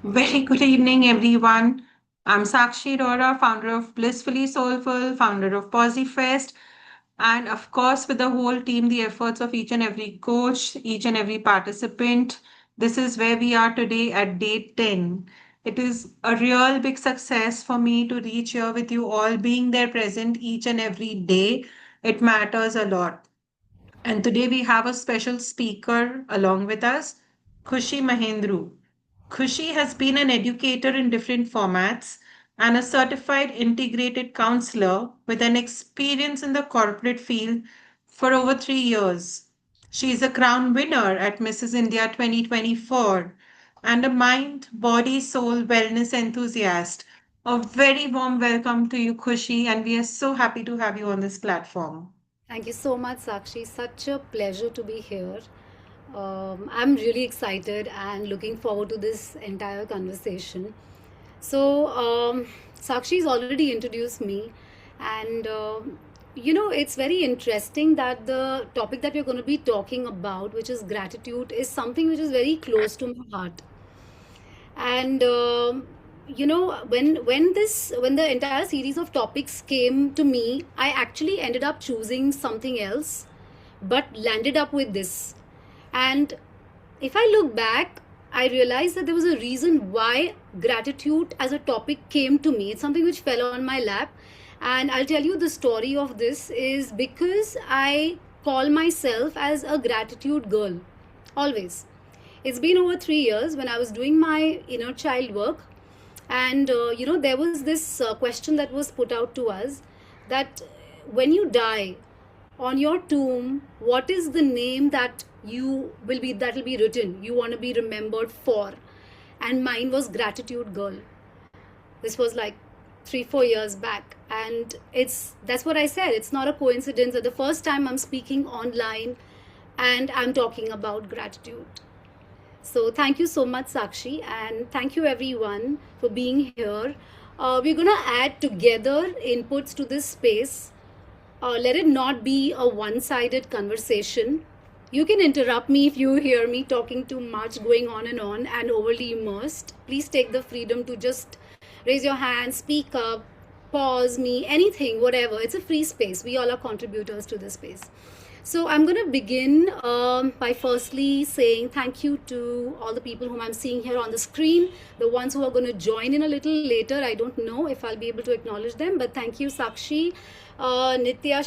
Very good evening, everyone. I'm Sakshi Rora, founder of Blissfully Soulful, founder of PosiFest, and of course, with the whole team, the efforts of each and every coach, each and every participant. This is where we are today at day 10. It is a real big success for me to reach here with you all, being there present each and every day. It matters a lot. And today we have a special speaker along with us, Khushi Mahendru. Khushi has been an educator in different formats and a certified integrated counselor with an experience in the corporate field for over 3 years. She is a crown winner at Mrs. India 2024 and a mind, body, soul wellness enthusiast. A very warm welcome to you, Khushi, and we are so happy to have you on this platform. Thank you so much, Sakshi. Such a pleasure to be here. I'm really excited and looking forward to this entire conversation. So, Sakshi's already introduced me, and it's very interesting that the topic that we're going to be talking about, which is gratitude, is something which is very close to my heart. And when the entire series of topics came to me, I actually ended up choosing something else, but landed up with this. And if I look back, I realized that there was a reason why gratitude as a topic came to me. It's something which fell on my lap. And I'll tell you the story of this is because I call myself as a gratitude girl. Always. It's been over 3 years when I was doing my inner child work. And, there was this question that was put out to us that when you die, on your tomb, what is the name that will be written, you want to be remembered for? And mine was Gratitude Girl. This was like 3 4 years back, and that's what I said. It's not a coincidence that the first time I'm speaking online and I'm talking about gratitude. So thank you so much, Sakshi, and thank you everyone for being here. We're gonna add together inputs to this space. Let it not be a one-sided conversation. You can interrupt me if you hear me talking too much, going on, and overly immersed. Please take the freedom to just raise your hand, speak up, pause me, anything, whatever. It's a free space. We all are contributors to this space. So I'm going to begin by firstly saying thank you to all the people whom I'm seeing here on the screen, the ones who are going to join in a little later. I don't know if I'll be able to acknowledge them, but thank you, Sakshi, Nitya,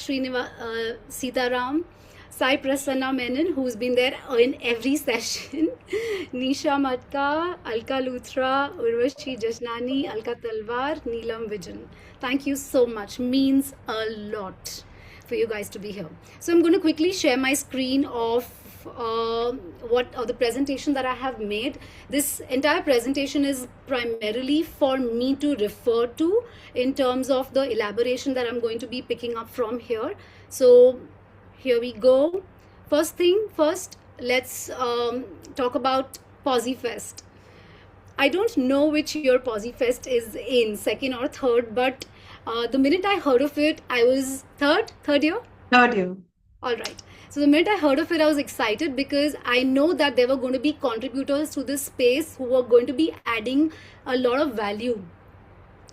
Sitaram, Sai Prasanna Menon, who's been there in every session, Nisha Matka, Alka Luthra, Urvashi Jasnani, Alka Talwar, Neelam Vijan. Thank you so much. Means a lot for you guys to be here. So I'm going to quickly share my screen of the presentation that I have made. This entire presentation is primarily for me to refer to in terms of the elaboration that I'm going to be picking up from here. So here we go. First thing first, let's talk about PosiFest. I don't know which year PosiFest is in, second or third, but the minute I heard of it, I was third year. Heard you. All right. So the minute I heard of it, I was excited because I know that there were going to be contributors to this space who were going to be adding a lot of value,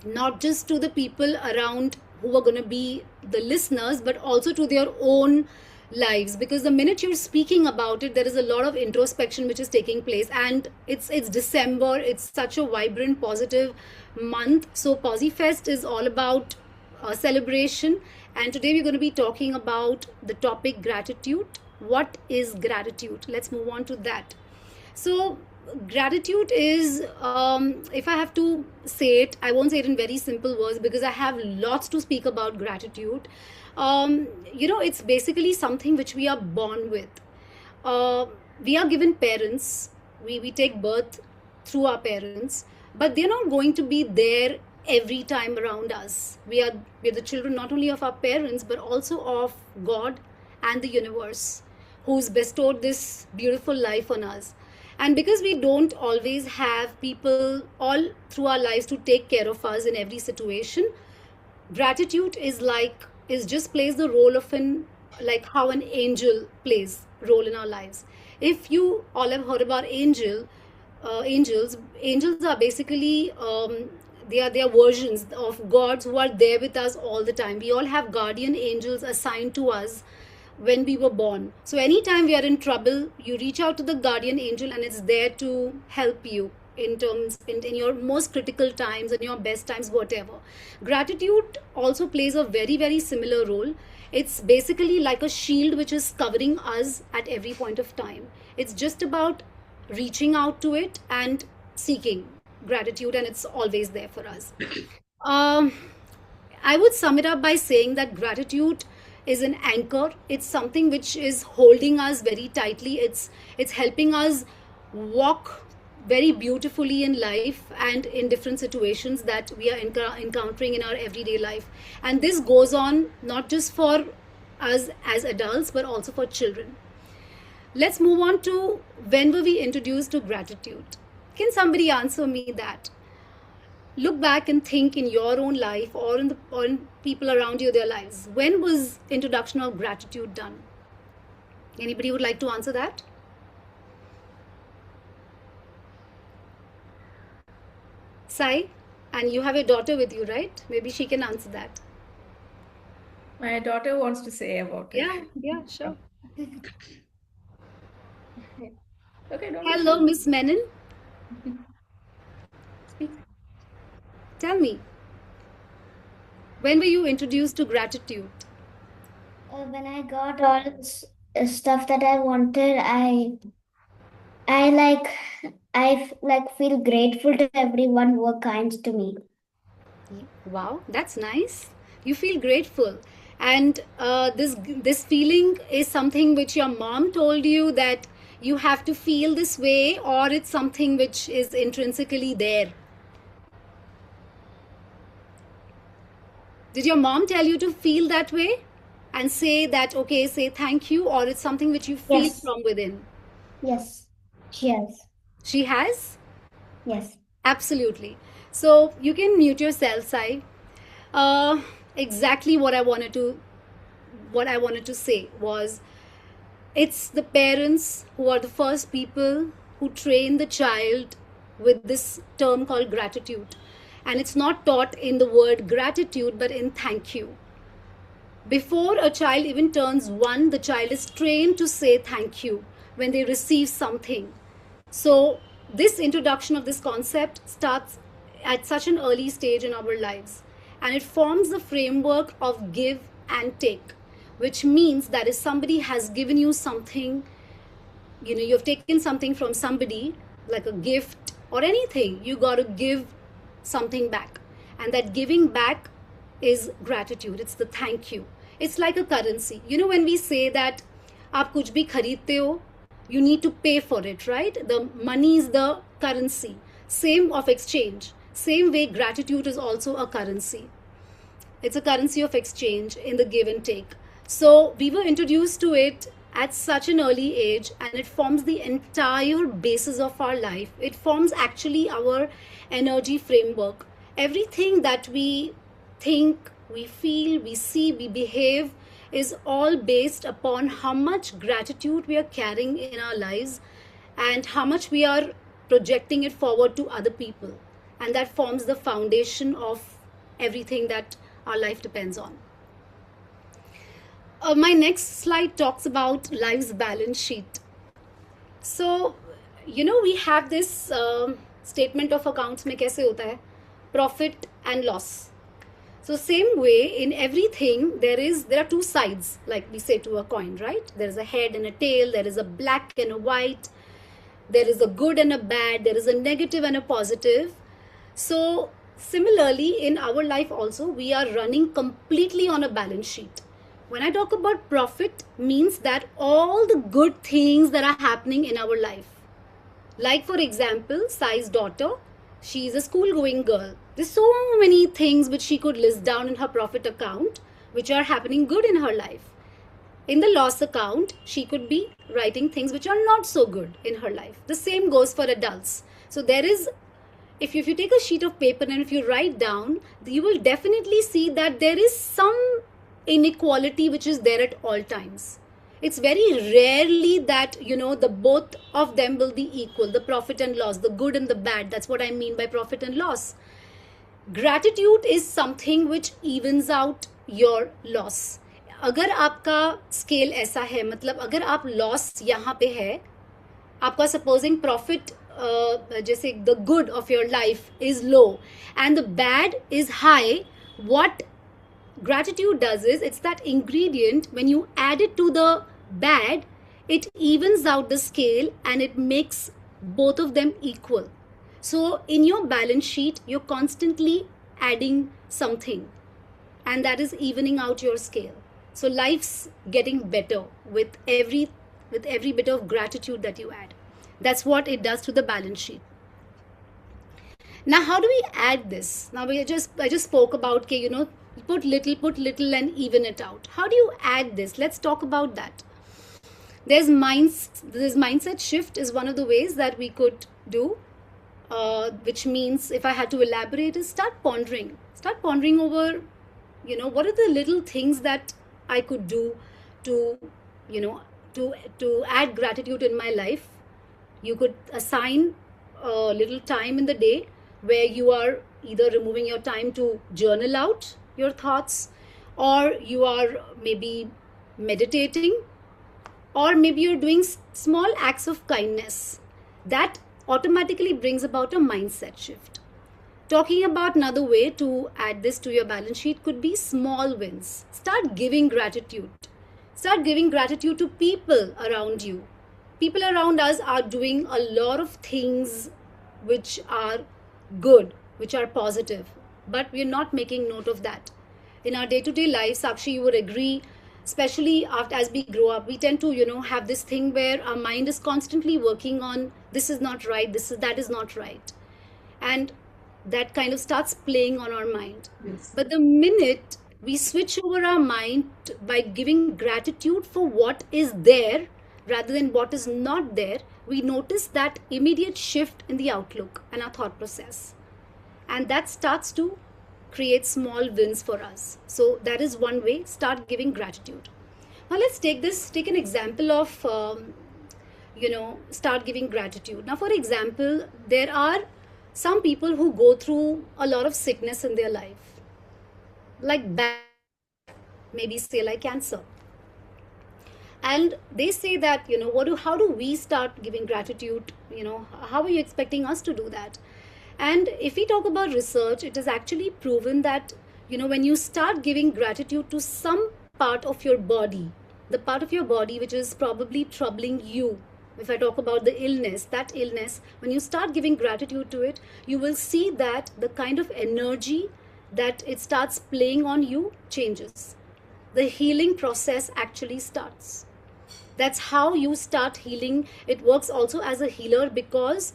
not just to the people around who are going to be the listeners, but also to their own lives. Because the minute you're speaking about it, there is a lot of introspection which is taking place, and it's December. It's such a vibrant, positive month. So PosiFest is all about celebration, and today we're going to be talking about the topic gratitude. What is gratitude? Let's move on to that. So gratitude is, if I have to say it, I won't say it in very simple words because I have lots to speak about gratitude. It's basically something which we are born with. We are given parents, we take birth through our parents, but they're not going to be there every time around us. We're the children not only of our parents but also of God and the universe, who's bestowed this beautiful life on us. And because we don't always have people all through our lives to take care of us in every situation, gratitude is just plays the role of an, like how an angel plays role in our lives. If you all have heard about angel, angels. Angels are basically they are versions of gods who are there with us all the time. We all have guardian angels assigned to us when we were born. So anytime we are in trouble, you reach out to the guardian angel and it's there to help you in your most critical times and your best times, whatever. Gratitude also plays a very, very similar role. It's basically like a shield which is covering us at every point of time. It's just about reaching out to it and seeking gratitude, and it's always there for us. um, I would sum it up by saying that gratitude is an anchor. It's something which is holding us very tightly. It's helping us walk very beautifully in life and in different situations that we are encountering in our everyday life. And this goes on not just for us as adults but also for children. Let's move on to when were we introduced to gratitude? Can somebody answer me that? Look back and think in your own life or in people around you, their lives. When was introduction of gratitude done? Anybody would like to answer that? Sai, and you have a daughter with you, right? Maybe she can answer that. My daughter wants to say about it. Yeah, sure. Okay, don't Hello, Miss Menon. speak. Tell me, when were you introduced to gratitude? When I got all stuff that I wanted, I feel grateful to everyone who were kind to me. Wow, that's nice. You feel grateful, and this feeling is something which your mom told you that you have to feel this way, or it's something which is intrinsically there. Did your mom tell you to feel that way and say that, okay, say thank you, or it's something which you feel Yes. from within? Yes, she has. She has? Yes. Absolutely. So you can mute yourself, Sai. Exactly what I wanted to say was, it's the parents who are the first people who train the child with this term called gratitude. And it's not taught in the word gratitude, but in thank you. Before a child even turns 1, the child is trained to say thank you when they receive something. So this introduction of this concept starts at such an early stage in our lives, and it forms the framework of give and take, which means that if somebody has given you something, you've taken something from somebody, like a gift or anything, you got to give something back, and that giving back is gratitude. It's the thank you. It's like a currency. When we say that aap kuch bhi khareedte ho, you need to pay for it, right? The money is the currency, same of exchange. Same way, gratitude is also a currency. It's a currency of exchange in the give and take. So we were introduced to it at such an early age, and it forms the entire basis of our life. It forms actually our energy framework. Everything that we think, we feel, we see, we behave is all based upon how much gratitude we are carrying in our lives and how much we are projecting it forward to other people. And that forms the foundation of everything that our life depends on. My next slide talks about life's balance sheet. So, we have this statement of accounts में कैसे होता है? Profit and loss. So same way, in everything there are 2 sides, like we say to a coin, right? There is a head and a tail, there is a black and a white, there is a good and a bad, there is a negative and a positive. So similarly, in our life also, we are running completely on a balance sheet. When I talk about profit, means that all the good things that are happening in our life, like for example, Sai's daughter, she is a school-going girl. There's so many things which she could list down in her profit account which are happening good in her life. In the loss account, she could be writing things which are not so good in her life. The same goes for adults. So there is, if you take a sheet of paper and if you write down, you will definitely see that there is some inequality which is there at all times. It's very rarely that, the both of them will be equal, the profit and loss, the good and the bad. That's what I mean by profit and loss. Gratitude is something which evens out your loss. अगर आपका scale ऐसा है, मतलब अगर आप loss यहाँ पे है, आपका सपोजिंग प्रॉफिट जैसे the good of your life is low and the bad is high, what gratitude does is, it's that ingredient, when you add it to the bad, it evens out the scale and it makes both of them equal. So in your balance sheet, you're constantly adding something, and that is evening out your scale. So life's getting better with every bit of gratitude that you add. That's what it does to the balance sheet. Now, how do we add this? Now I just spoke about, put little and even it out. How do you add this? Let's talk about that. This mindset shift is one of the ways that we could do, which means, if I had to elaborate, is start pondering over, what are the little things that I could do to add gratitude in my life. You could assign a little time in the day where you are either removing your time to journal out your thoughts, or you are maybe meditating, or maybe you're doing small acts of kindness. That automatically brings about a mindset shift. Talking about another way to add this to your balance sheet could be small wins. Start giving gratitude. Start giving gratitude to people around you. People around us are doing a lot of things which are good, which are positive, but we're not making note of that. In our day-to-day life, Sakshi, you would agree, especially as we grow up, we tend to, have this thing where our mind is constantly working on, this is not right, that is not right. And that kind of starts playing on our mind. Yes. But the minute we switch over our mind by giving gratitude for what is there rather than what is not there, we notice that immediate shift in the outlook and our thought process. And that starts to create small wins for us. So that is one way, start giving gratitude. Now let's take an example of, start giving gratitude. Now, for example, there are some people who go through a lot of sickness in their life, like bad, maybe say like cancer. And they say that, how do we start giving gratitude? How are you expecting us to do that? And if we talk about research, it is actually proven that, when you start giving gratitude to some part of your body, the part of your body which is probably troubling you, if I talk about the illness, that illness, when you start giving gratitude to it, you will see that the kind of energy that it starts playing on you changes. The healing process actually starts. That's how you start healing. It works also as a healer because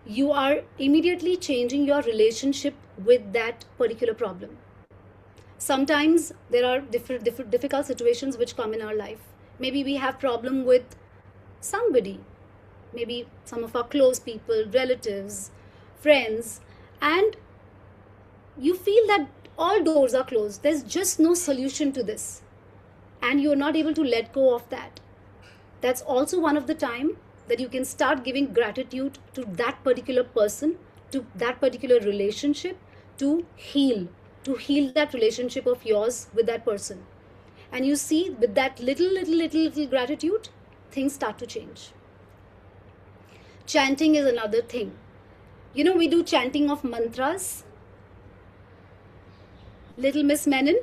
you are immediately changing your relationship with that particular problem. Sometimes there are difficult situations which come in our life. Maybe we have problem with somebody, maybe some of our close people, relatives, friends, and you feel that all doors are closed. There's just no solution to this, and you're not able to let go of that. That's also one of the time that you can start giving gratitude to that particular person, to that particular relationship, to heal that relationship of yours with that person. And you see, with that little gratitude, things start to change. Chanting is another thing. We do chanting of mantras. Little Miss Menon,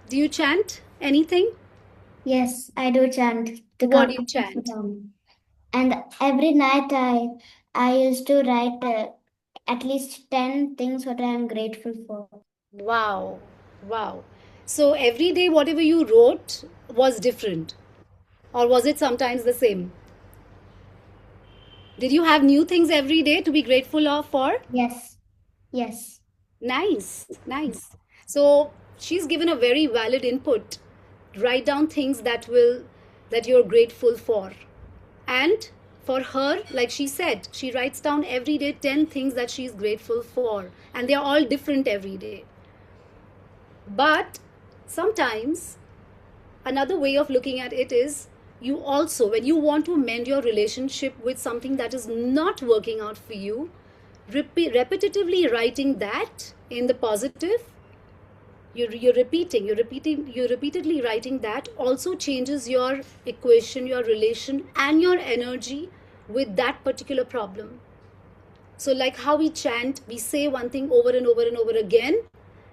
do you chant anything? Yes, I do chant the What do you Ganpati chant? Suttam. And every night I used to write at least 10 things what I am grateful for. Wow. So every day whatever you wrote was different, or was it sometimes the same? Did you have new things every day to be grateful for? Yes. Nice. So she's given a very valid input. Write down things that you're grateful for. And for her, like she said, she writes down every day 10 things that she's grateful for. And they are all different every day. But sometimes another way of looking at it is, you also, when you want to mend your relationship with something that is not working out for you, repetitively writing that in the positive, you're repeatedly writing that also changes your equation, your relation, and your energy with that particular problem. So like how we chant, we say one thing over and over and over again,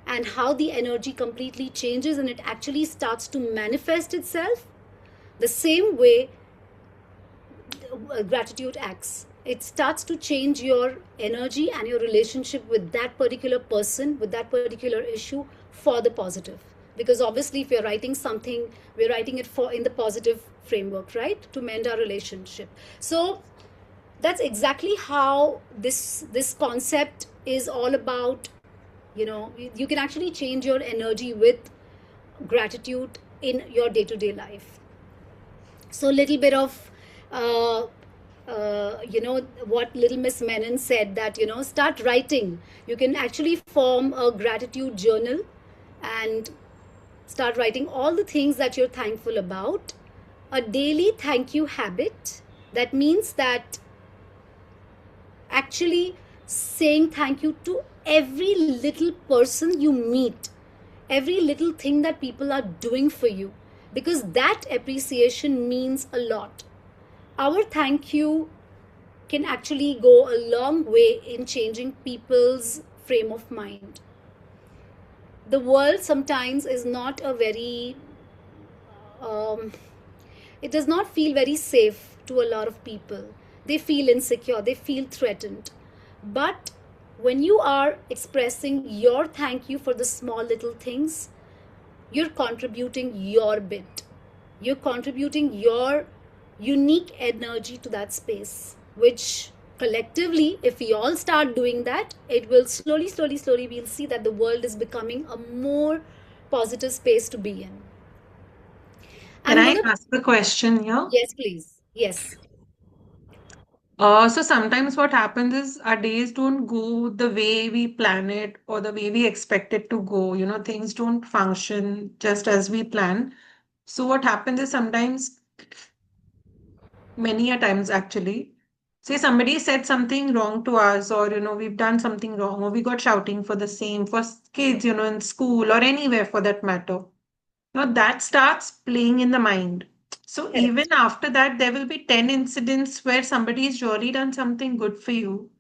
and how the energy completely changes and it actually starts to manifest itself. The same way gratitude acts. It starts to change your energy and your relationship with that particular person, with that particular issue, for the positive. Because obviously, if you're writing something, we're writing it for in the positive framework, right? To mend our relationship. So that's exactly how this concept is all about. You can actually change your energy with gratitude in your day-to-day life. So little bit of what little Miss Menon said, that start writing. You can actually form a gratitude journal and start writing all the things that you're thankful about. A daily thank you habit, that means that actually saying thank you to every little person you meet, every little thing that people are doing for you, because that appreciation means a lot. Our thank you can actually go a long way in changing people's frame of mind. The world sometimes is not a very, it does not feel very safe to a lot of people. They feel insecure, they feel threatened. But when you are expressing your thank you for the small little things, you're contributing your bit. You're contributing your unique energy to that space, which collectively, if we all start doing that, it will slowly, we'll see that the world is becoming a more positive space to be in. Can I ask a question here? Yes, please. Yes. So sometimes what happens is our days don't go the way we plan it or the way we expect it to go. Things don't function just as we plan. So what happens is sometimes, many a times actually, say somebody said something wrong to us, or we've done something wrong, or we got shouting for the same for kids, in school or anywhere for that matter. That starts playing in the mind. So Correct. even after that, there will be 10 incidents where somebody's really done something good for you,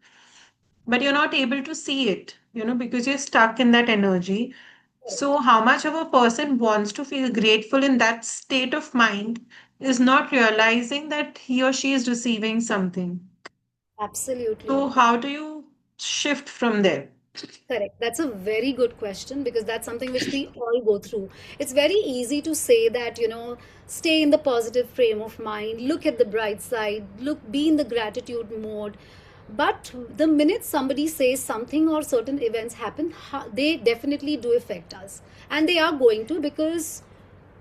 but you're not able to see it, because you're stuck in that energy. So how much of a person wants to feel grateful in that state of mind is not realizing that he or she is receiving something. Absolutely. So how do you shift from there? Correct. That's a very good question, because that's something which we all go through. It's very easy to say that, stay in the positive frame of mind, look at the bright side, be in the gratitude mode. But the minute somebody says something or certain events happen, they definitely do affect us. And they are going to, because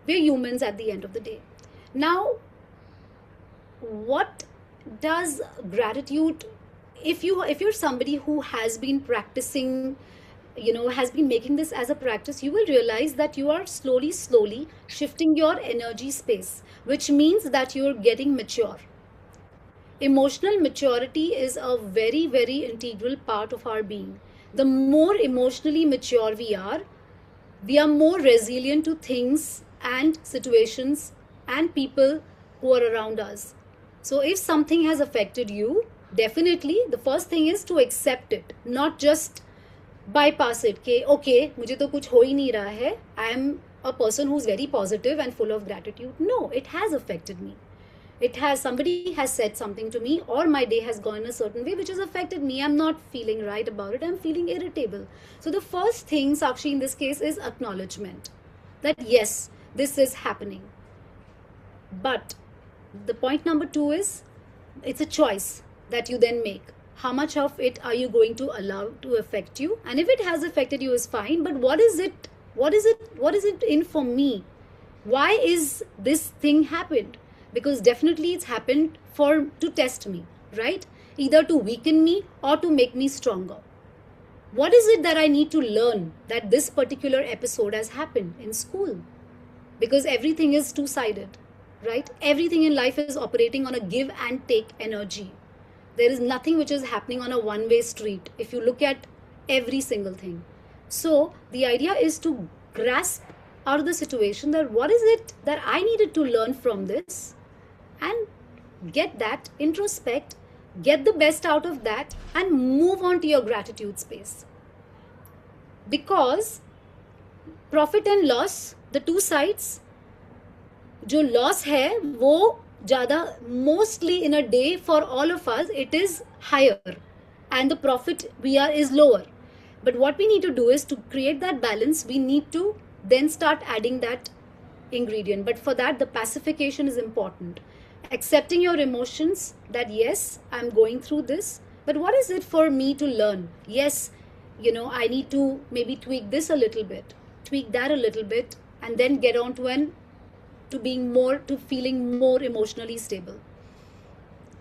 we're humans at the end of the day. Now, what does gratitude, if you're somebody who has been practicing, has been making this as a practice, you will realize that you are slowly shifting your energy space, which means that you're getting mature. Emotional maturity is a very, very integral part of our being. The more emotionally mature we are more resilient to things and situations and people who are around us. So if something has affected you, definitely the first thing is to accept it, not just bypass it. Okay, मुझे तो कुछ हो ही नहीं रहा है. I am a person who's very positive and full of gratitude. No, it has affected me. Somebody has said something to me, or my day has gone a certain way which has affected me. I'm not feeling right about it. I'm feeling irritable. So the first thing, Sakshi, in this case is acknowledgement that yes, this is happening. But the point number 2 is, it's a choice that you then make. How much of it are you going to allow to affect you? And if it has affected you, is fine. But what is it in for me? Why is this thing happened? Because definitely it's happened to test me, right? Either to weaken me or to make me stronger. What is it that I need to learn that this particular episode has happened in school? because everything is two-sided, right? Everything in life is operating on a give and take energy. There is nothing which is happening on a one-way street if you look at every single thing. So the idea is to grasp out of the situation that what is it that I needed to learn from this, and get that, introspect, get the best out of that, and move on to your gratitude space. Because profit and loss, the two sides, जो loss है वो ज़्यादा, mostly in a day for all of us it is higher, and the profit is lower. But what we need to do is to create that balance. We need to then start adding that ingredient. But for that, the pacification is important. Accepting your emotions, that yes, I'm going through this, but what is it for me to learn? Yes, I need to maybe tweak this a little bit, tweak that a little bit, and then get on to feeling more emotionally stable.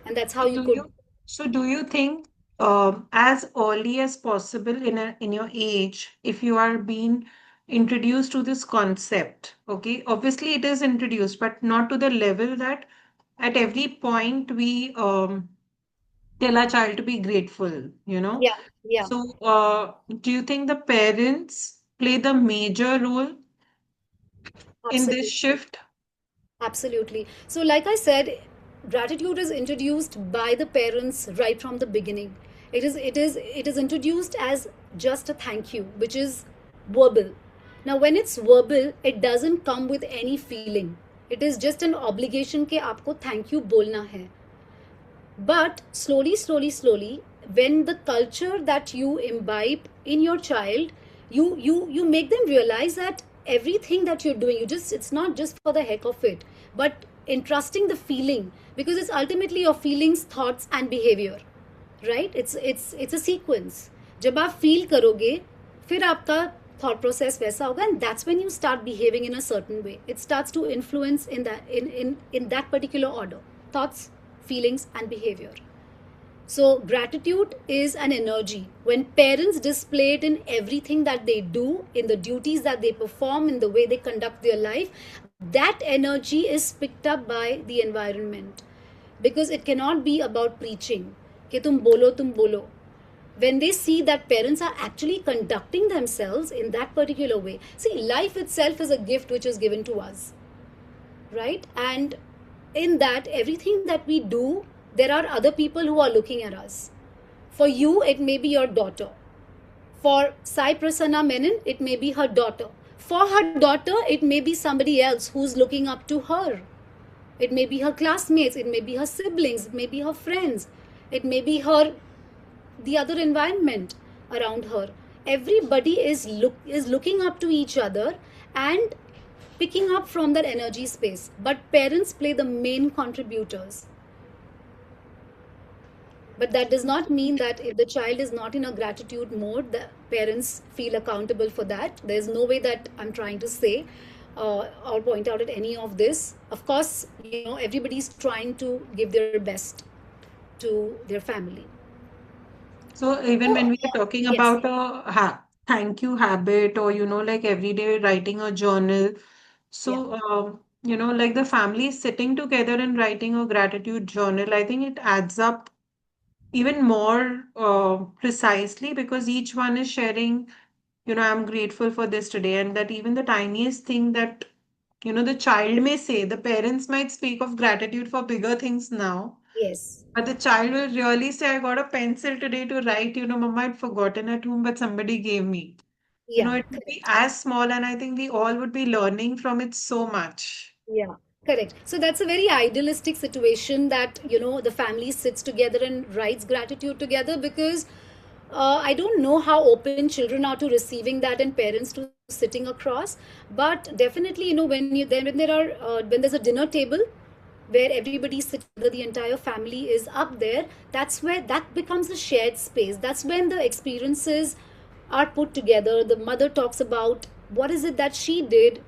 And that's how you could. So do you think as early as possible in your age, if you are being introduced to this concept, okay, obviously it is introduced, but not to the level that at every point we tell our child to be grateful, Yeah. So do you think the parents play the major role in this Absolutely. shift? Absolutely. So, like I said, gratitude is introduced by the parents right from the beginning. It is introduced as just a thank you, which is verbal. Now, when it's verbal, it doesn't come with any feeling. It is just an obligation कि आपको thank you बोलना है. But slowly, when the culture that you imbibe in your child, you make them realize that everything that you're doing, it's not just for the heck of it, but entrusting the feeling, because it's ultimately your feelings, thoughts, and behavior, right? It's a sequence. जब आप feel करोगे, फिर आपका thought process वैसा होगा, and that's when you start behaving in a certain way. It starts to influence in that particular order: thoughts, feelings, and behavior. So gratitude is an energy. When parents display it in everything that they do, in the duties that they perform, in the way they conduct their life, that energy is picked up by the environment. Because it cannot be about preaching. कि तुम बोलो. When they see that parents are actually conducting themselves in that particular way. See, life itself is a gift which is given to us. Right? And in that, everything that we do, there are other people who are looking at us. For you, it may be your daughter. For Sai Prasanna Menon, it may be her daughter. For her daughter, it may be somebody else who's looking up to her. It may be her classmates, it may be her siblings, it may be her friends, it may be the other environment around her. Everybody is looking up to each other and picking up from that energy space. But parents play the main contributors. But that does not mean that if the child is not in a gratitude mode, the parents feel accountable for that. There's no way that I'm trying to say or point out at any of this. Of course, everybody's trying to give their best to their family. So even when we are talking Yes. about a thank you habit, or like every day writing a journal, so like the family sitting together and writing a gratitude journal, I think it adds up even more precisely, because each one is sharing, I'm grateful for this today, and that even the tiniest thing that the child may say, the parents might speak of gratitude for bigger things now. Yes. But the child will really say, I got a pencil today to write, Mama, I'd forgotten at home, but somebody gave me. Yeah. It would be as small, and I think we all would be learning from it so much. Yeah, correct. So that's a very idealistic situation that, the family sits together and writes gratitude together, because I don't know how open children are to receiving that and parents to sitting across. But definitely, when there's a dinner table where everybody sits together, the entire family is up there, that's where that becomes a shared space. That's when the experiences are put together. The mother talks about what is it that she did,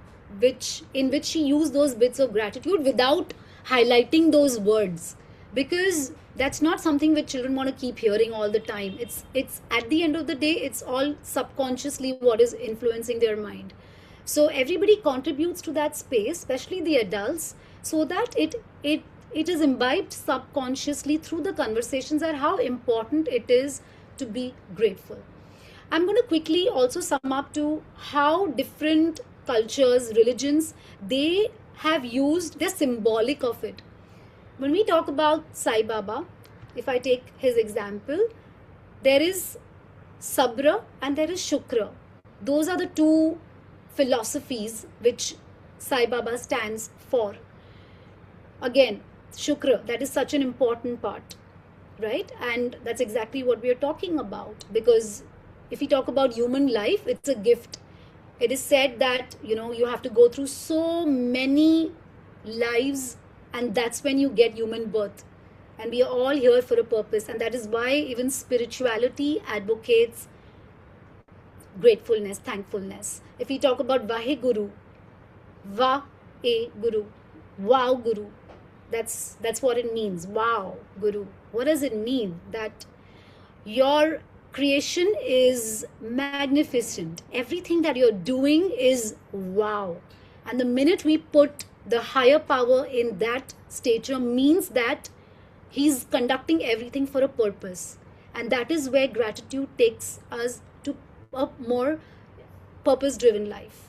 in which she used those bits of gratitude without highlighting those words, because that's not something which children want to keep hearing all the time. It's at the end of the day, it's all subconsciously what is influencing their mind. So everybody contributes to that space, especially the adults, so that it is imbibed subconsciously through the conversations at how important it is to be grateful. I'm going to quickly also sum up to how different cultures, religions, they have used, they're symbolic of it. When we talk about Sai Baba, if I take his example, there is Sabra and there is Shukra. Those are the two philosophies which Sai Baba stands for. Again, Shukra, that is such an important part, right? And that's exactly what we are talking about, because if we talk about human life, it's a gift. It is said that, you have to go through so many lives, and that's when you get human birth. And we are all here for a purpose, and that is why even spirituality advocates gratefulness, thankfulness. If we talk about Vaheguru, Va-e-Guru, wow Guru, that's what it means. Wow Guru. What does it mean? That your creation is magnificent. Everything that you're doing is wow. And the minute we put the higher power in that stature, means that he's conducting everything for a purpose. And that is where gratitude takes us to a more purpose-driven life.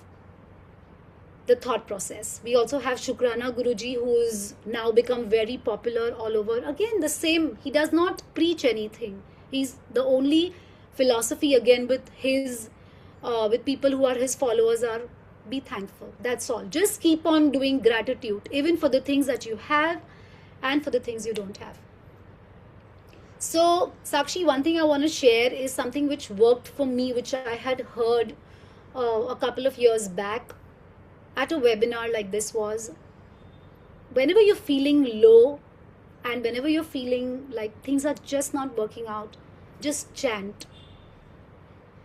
The thought process. We also have Shukrana Guruji, who is now become very popular all over. Again, the same. He does not preach anything. He's the only philosophy, again, with people who are his followers, are be thankful. That's all. Just keep on doing gratitude, even for the things that you have and for the things you don't have. So, Sakshi, one thing I want to share is something which worked for me, which I had heard a couple of years back at a webinar like this, was whenever you're feeling low and whenever you're feeling like things are just not working out, just chant.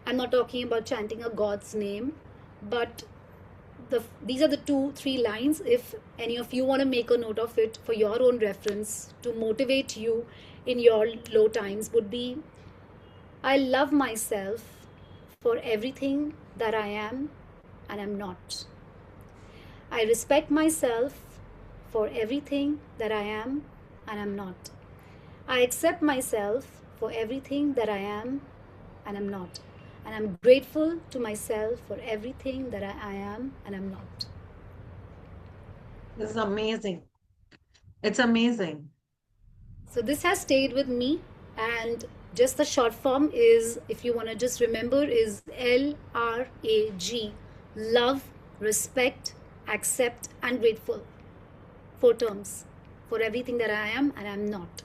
I'm not talking about chanting a God's name, but these are the 2-3 lines. If any of you want to make a note of it for your own reference to motivate you in your low times, would be, I love myself for everything that I am and am not. I respect myself for everything that I am and am not. I accept myself for everything that I am and am not. And I'm grateful to myself for everything that I am and am not. This is amazing. It's amazing. So this has stayed with me, and just the short form is, if you want to just remember, is LRAG. Love, respect, accept and grateful. 4 terms for everything that I am and I'm not.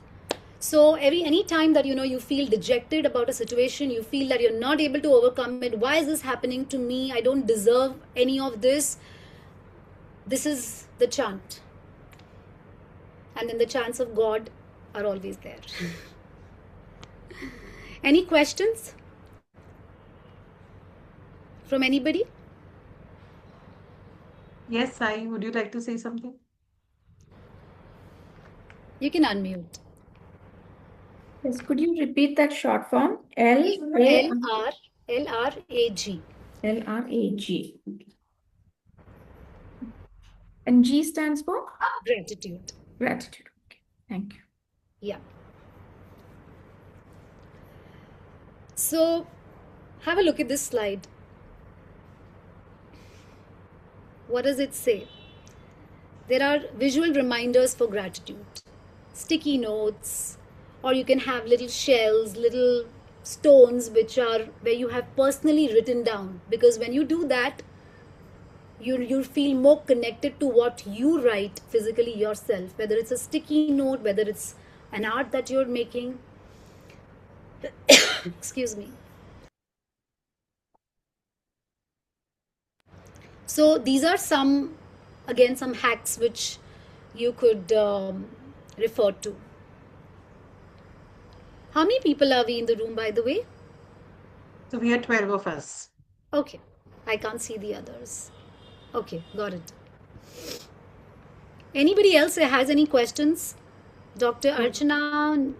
So any time that you feel dejected about a situation, you feel that you're not able to overcome it, why is this happening to me, I don't deserve any of this, this is the chant. And then the chants of God are always there. Any questions from anybody? Yes, Sai, would you like to say something? You can unmute. Yes, could you repeat that short form? LRAG. LRAG. And G stands for? Gratitude. Gratitude. Okay. Thank you. Yeah. So have a look at this slide. What does it say? There are visual reminders for gratitude, sticky notes, or you can have little shells, little stones where you have personally written down, because when you do that, you feel more connected to what you write physically yourself, whether it's a sticky note, whether it's an art that you're making. Excuse me. So these are some hacks which you could refer to. How many people are we in the room, by the way? So we are 12 of us. Okay, I can't see the others. Okay, got it. Anybody else has any questions? Dr. Archana,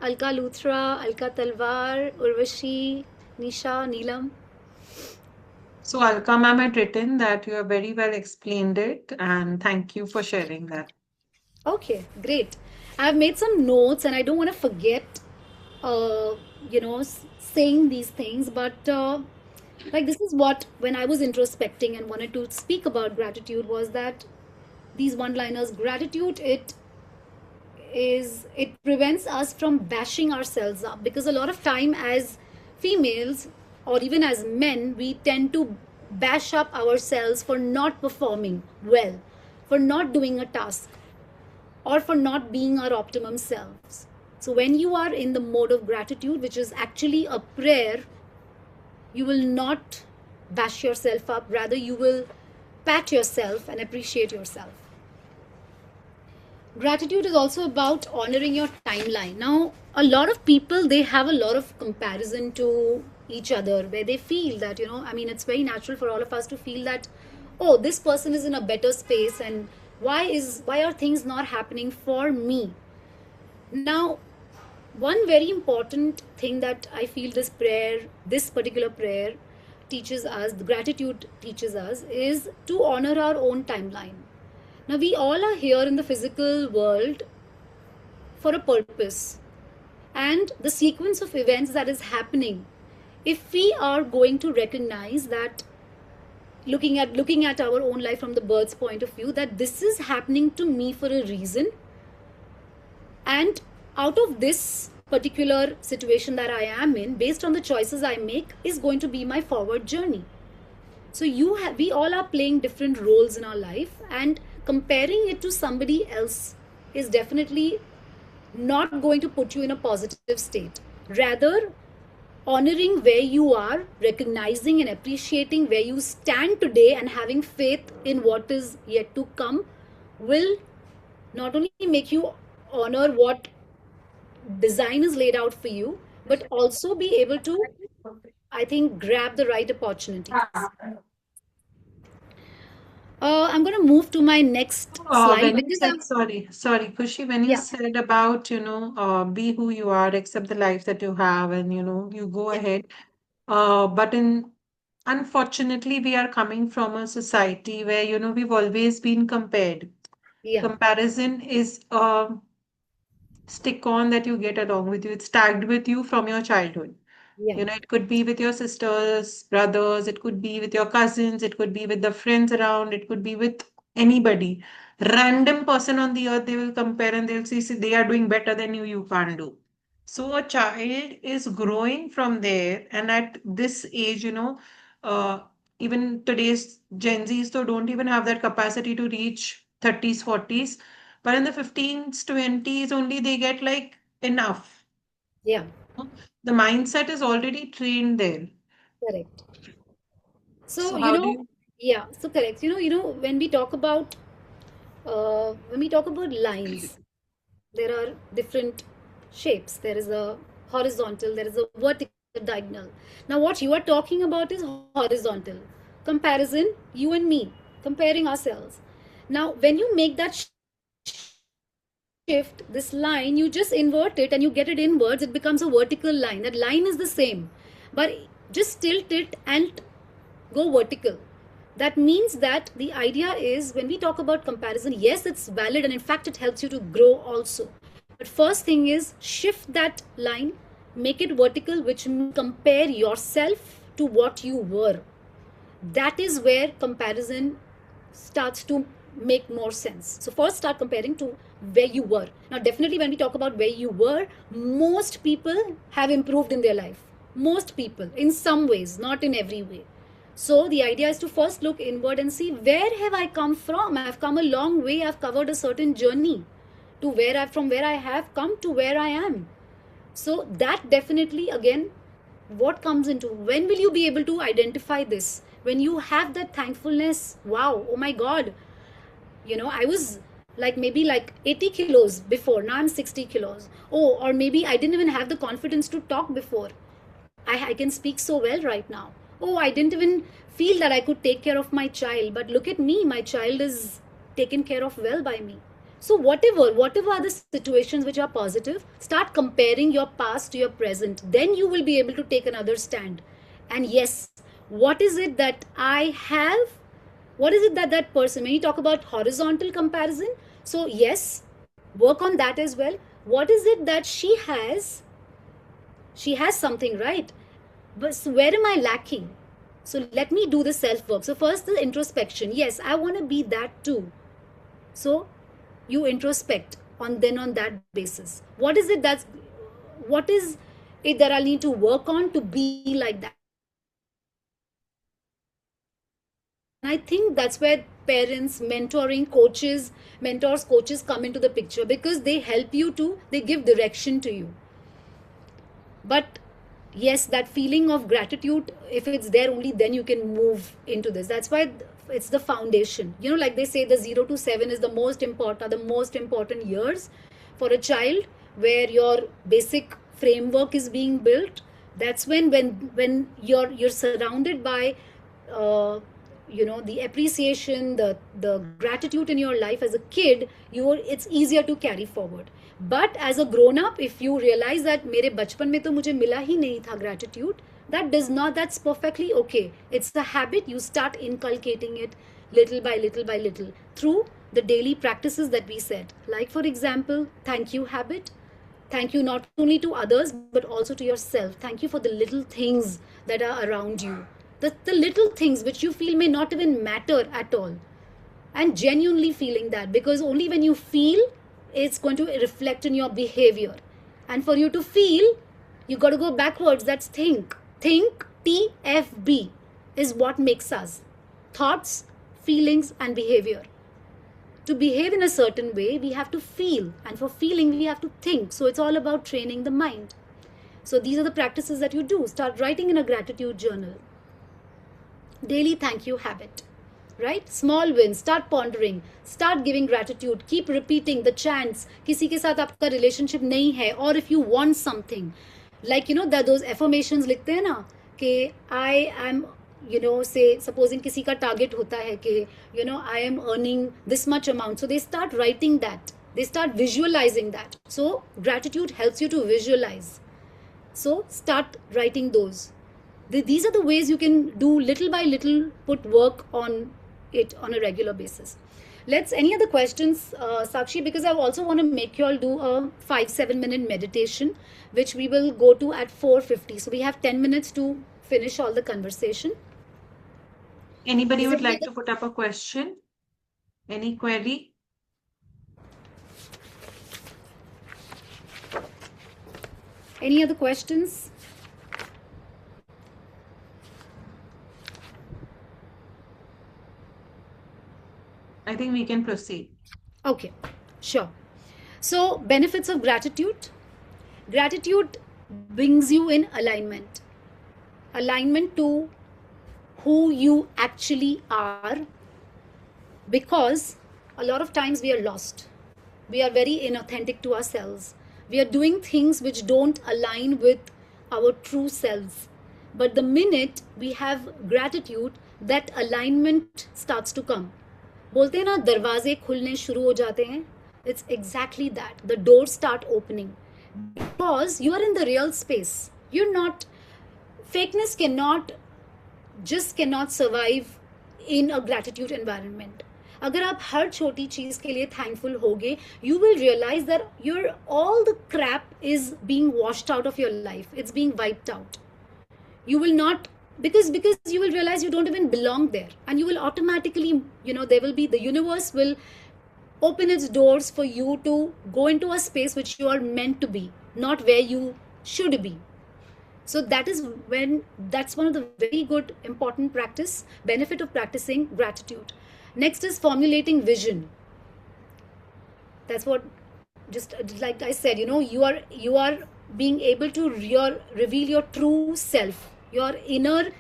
Alka Luthra, Alka Talwar, Urvashi, Nisha, Neelam? So Alka ma'am had written that you have very well explained it, and thank you for sharing that. Okay, great. I've made some notes and I don't want to forget, uh, saying these things, but like this is what, when I was introspecting and wanted to speak about gratitude, was that these one liners, gratitude, it prevents us from bashing ourselves up, because a lot of time as females or even as men we tend to bash up ourselves for not performing well, for not doing a task, or for not being our optimum selves. So when you are in the mode of gratitude, which is actually a prayer, you will not bash yourself up, rather you will pat yourself and appreciate yourself. Gratitude is also about honoring your timeline. Now a lot of people, they have a lot of comparison to each other, where they feel that, I mean, it's very natural for all of us to feel that, oh, this person is in a better space, and why are things not happening for me? Now, one very important thing that I feel this particular prayer teaches us, the gratitude teaches us, is to honor our own timeline. Now, we all are here in the physical world for a purpose, and the sequence of events that is happening, if we are going to recognize that, looking at our own life from the bird's point of view, that this is happening to me for a reason, and out of this particular situation that I am in, based on the choices I make, is going to be my forward journey. So we all are playing different roles in our life, and comparing it to somebody else is definitely not going to put you in a positive state. Rather, honoring where you are, recognizing and appreciating where you stand today, and having faith in what is yet to come will not only make you honor what design is laid out for you, but also be able to, I think, grab the right opportunities. I'm going to move to my next slide. When you Because said, sorry, Kushi, when you yeah, said about, be who you are, accept the life that you have, and, you go yeah, ahead. Unfortunately, we are coming from a society where, we've always been compared. yeah, Comparison is a stick on that you get along with you. It's tagged with you from your childhood. yeah, It could be with your sisters, brothers, it could be with your cousins, it could be with the friends around, it could be with anybody. Random person on the earth, they will compare and they'll see they are doing better than you can't do. So a child is growing from there, and at this age, uh, even today's Gen Zs so don't even have that capacity to reach 30s, 40s. But in the 15s, 20s, only they get like enough. yeah, The mindset is already trained there. correct. So, So how do you? yeah, so correct. When we talk about lines, there are different shapes. There is a horizontal, there is a vertical, diagonal. Now, what you are talking about is horizontal comparison, you and me comparing ourselves. Now, when you make that shift, this line, you just invert it and you get it inwards, it becomes a vertical line. That line is the same, but just tilt it and go vertical. That means that the idea is, when we talk about comparison, yes, it's valid, and in fact it helps you to grow also. But first thing is, shift that line, make it vertical, which means compare yourself to what you were. That is where comparison starts to make more sense. So first start comparing to where you were. Now definitely when we talk about where you were, most people have improved in their life. Most people, in some ways, not in every way. So the idea is to first look inward and see, where have I come from? I've come a long way. I've covered a certain journey to from where I have come to where I am. So that definitely, again, what comes into, when will you be able to identify this? When you have that thankfulness, wow, oh my God, I was maybe 80 kilos before, now I'm 60 kilos. Oh, or maybe I didn't even have the confidence to talk before. I can speak so well right now. Oh, I didn't even feel that I could take care of my child, but look at me, my child is taken care of well by me. So whatever are the situations which are positive, start comparing your past to your present. Then you will be able to take another stand. And yes, what is it that I have, what is it that that person, when you talk about horizontal comparison, so yes, work on that as well. What is it that she has something, right? But so where am I lacking? So let me do the self work. So first the introspection. Yes, I want to be that too. So you introspect on that basis. What is it that I need to work on to be like that? And I think that's where parents, mentors, coaches come into the picture, because they help you they give direction to you. But yes, that feeling of gratitude, if it's there, only then you can move into this. That's why it's the foundation. Like they say, the 0 to 7 is the most important years for a child, where your basic framework is being built. That's when you're surrounded by the appreciation, the gratitude in your life as a kid, it's easier to carry forward. But as a grown up, if you realize that मेरे बचपन में तो मुझे मिला ही नहीं था gratitude, that's perfectly okay. It's a habit. You start inculcating it little by little through the daily practices that we said. Like, for example, thank you habit. Thank you not only to others, but also to yourself. Thank you for the little things that are around you. The little things which you feel may not even matter at all. And genuinely feeling that, because only when you feel, it's going to reflect in your behavior. And for you to feel, you got to go backwards. That's think. Think, TFB, is what makes us. Thoughts, feelings, and behavior. To behave in a certain way, we have to feel. And for feeling, we have to think. So it's all about training the mind. So these are the practices that you do. Start writing in a gratitude journal. Daily thank you habit, right? Small wins, start pondering, start giving gratitude, keep repeating the chants. किसी के साथ आपका relationship नहीं है, or if you want something, like that those affirmations लिखते हैं ना कि I am, say supposing किसी का target होता है कि I am earning this much amount, so they start writing that, they start visualizing that. So gratitude helps you to visualize. So start writing those. These are the ways you can do little by little, put work on it on a regular basis. Any other questions, Sakshi? Because I also want to make you all do a 5-7 minute meditation, which we will go to at 4:50. So we have 10 minutes to finish all the conversation. Anybody would like to put up a question? Any query? Any other questions? I think we can proceed. Okay, sure. So, benefits of gratitude. Gratitude brings you in alignment. Alignment to who you actually are. Because a lot of times we are lost. We are very inauthentic to ourselves. We are doing things which don't align with our true selves. But the minute we have gratitude, that alignment starts to come. बोलते हैं ना दरवाजे खुलने शुरू हो जाते हैं. It's exactly that. The doors start opening because you are in the real space. You're not, fakeness cannot survive in a gratitude environment. अगर आप हर छोटी चीज के लिए thankful होगे, you will realize that all the crap is being washed out of your life. It's being wiped out. You will not, because you will realize you don't even belong there, and you will automatically, the universe will open its doors for you to go into a space which you are meant to be, not where you should be. So that's one of the very good important benefit of practicing gratitude. Next is formulating vision. That's what, just like I said, you are being able to reveal your true self, your inner,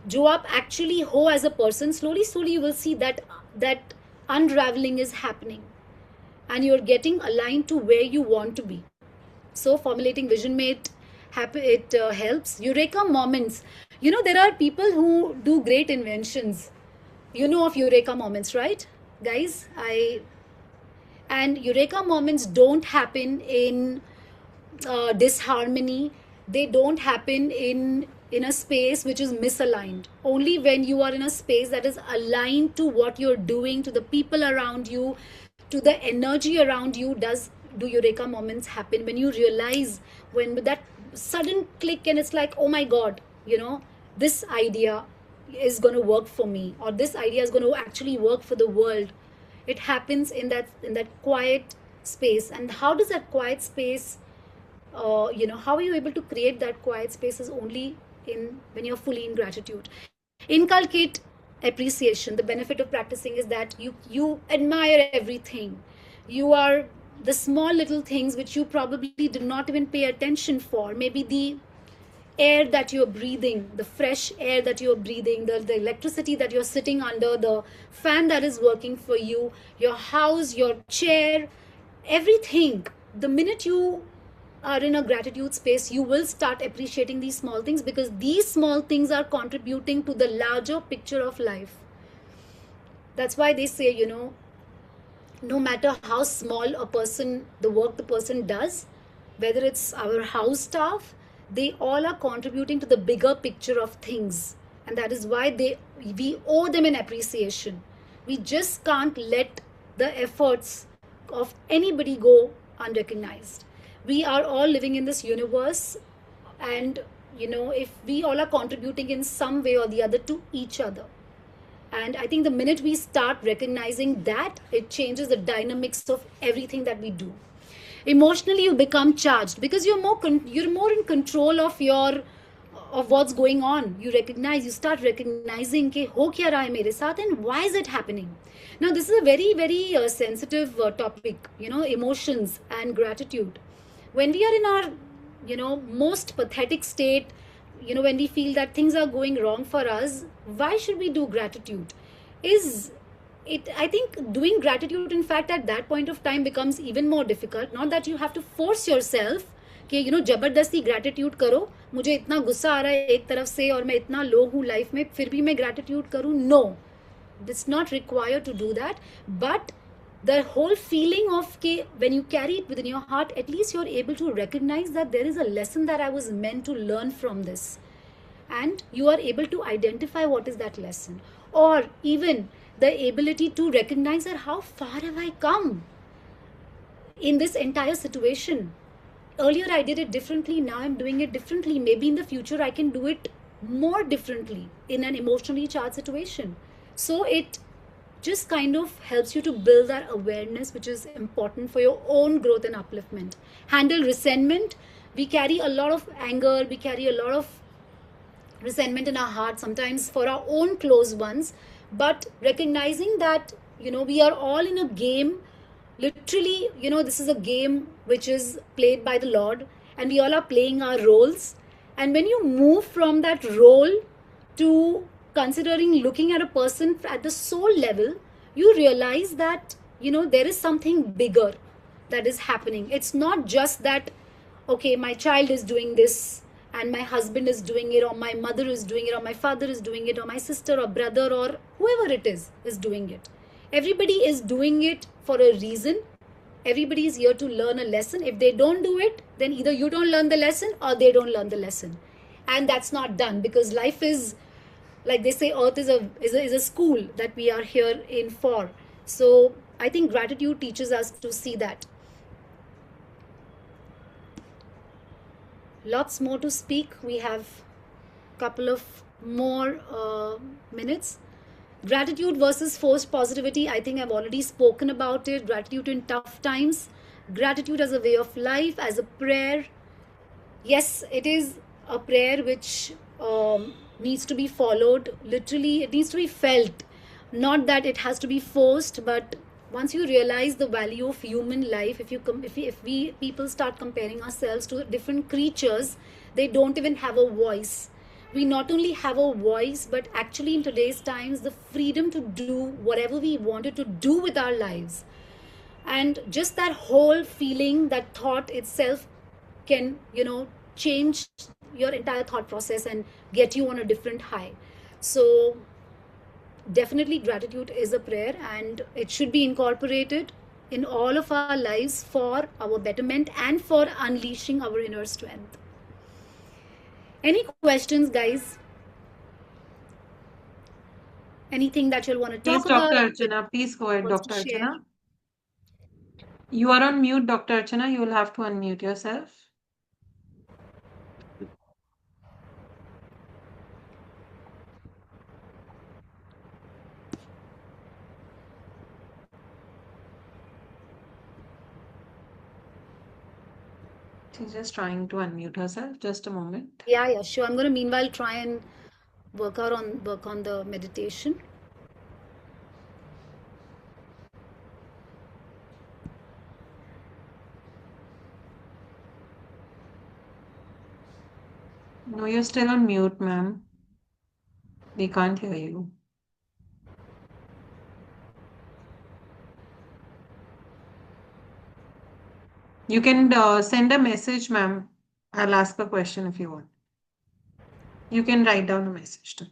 जो आप actually हो as a person. Slowly you will see that unraveling is happening, and you're getting aligned to where you want to be. So formulating vision it helps. Eureka moments. There are people who do great inventions. Of eureka moments, right, guys? And eureka moments don't happen in disharmony. They don't happen in in a space which is misaligned. Only when you are in a space that is aligned to what you're doing, to the people around you, to the energy around you, do eureka moments happen. When you realize, when with that sudden click, and it's like, oh my god, this idea is going to work for me, or this idea is going to actually work for the world. It happens in that quiet space. And how does that quiet space, how are you able to create that quiet space? Is only when you're fully in gratitude. Inculcate appreciation. The benefit of practicing is that you admire everything. You are the small little things which you probably did not even pay attention for. Maybe the air that you're breathing, the fresh air that you're breathing, the electricity that you're sitting under, the fan that is working for you, your house, your chair, everything. The minute you are in a gratitude space, you will start appreciating these small things, because these small things are contributing to the larger picture of life. That's why they say, no matter how small the work the person does, whether it's our house staff, they all are contributing to the bigger picture of things. And that is why we owe them an appreciation. We just can't let the efforts of anybody go unrecognized. We are all living in this universe, and if we all are contributing in some way or the other to each other. And I think the minute we start recognizing that, it changes the dynamics of everything that we do. Emotionally, you become charged because you're more in control of what's going on. You start recognizing ke ho kya raha hai mere saath, and why is it happening. Now this is a very very sensitive topic, emotions and gratitude. When we are in our most pathetic state, when we feel that things are going wrong for us, why should we do gratitude? I think doing gratitude, in fact, at that point of time becomes even more difficult. Not that you have to force yourself कि जबरदस्ती gratitude करो, मुझे इतना गुस्सा आ रहा है एक तरफ से और मैं इतना लो हूँ लाइफ में, फिर भी मैं gratitude करूँ. No, it's not required to do that. But the whole feeling of when you carry it within your heart, at least you're able to recognize that there is a lesson that I was meant to learn from this, and you are able to identify what is that lesson, or even the ability to recognize that how far have I come in this entire situation. Earlier I did it differently, now I'm doing it differently. Maybe in the future I can do it more differently in an emotionally charged situation. So it just kind of helps you to build that awareness, which is important for your own growth and upliftment. Handle resentment. We carry a lot of anger, we carry a lot of resentment in our heart, sometimes for our own close ones. But recognizing that, we are all in a game. Literally, this is a game which is played by the Lord, and we all are playing our roles. And when you move from that role to looking at a person at the soul level, you realize that, there is something bigger that is happening. It's not just that, okay, my child is doing this, and my husband is doing it, or my mother is doing it, or my father is doing it, or my sister or brother or whoever it is doing it. Everybody is doing it for a reason. Everybody is here to learn a lesson. If they don't do it, then either you don't learn the lesson or they don't learn the lesson. And that's not done, because life is, like they say, earth is a school that we are here in for. So I think gratitude teaches us to see that. Lots more to speak. We have a couple of more minutes. Gratitude versus forced positivity. I think I've already spoken about it. Gratitude in tough times. Gratitude as a way of life, as a prayer. Yes, it is a prayer which needs to be followed. Literally, it needs to be felt. Not that it has to be forced, but once you realize the value of human life, if we people start comparing ourselves to different creatures, they don't even have a voice. We not only have a voice, but actually in today's times, the freedom to do whatever we wanted to do with our lives. And just that whole feeling, that thought itself can, change your entire thought process and get you on a different high. So definitely gratitude is a prayer, and it should be incorporated in all of our lives for our betterment and for unleashing our inner strength. Any questions, guys? Anything that you'll want to Please, talk about? Dr. Anything Archana, please go ahead, wants to Dr. share? Archana. You are on mute, Dr. Archana. You will have to unmute yourself. She's just trying to unmute herself. Just a moment. Yeah, sure. I'm going to meanwhile try and work on the meditation. No, you're still on mute, ma'am. We can't hear you. You can send a message, ma'am. I'll ask a question if you want. You can write down a message to me.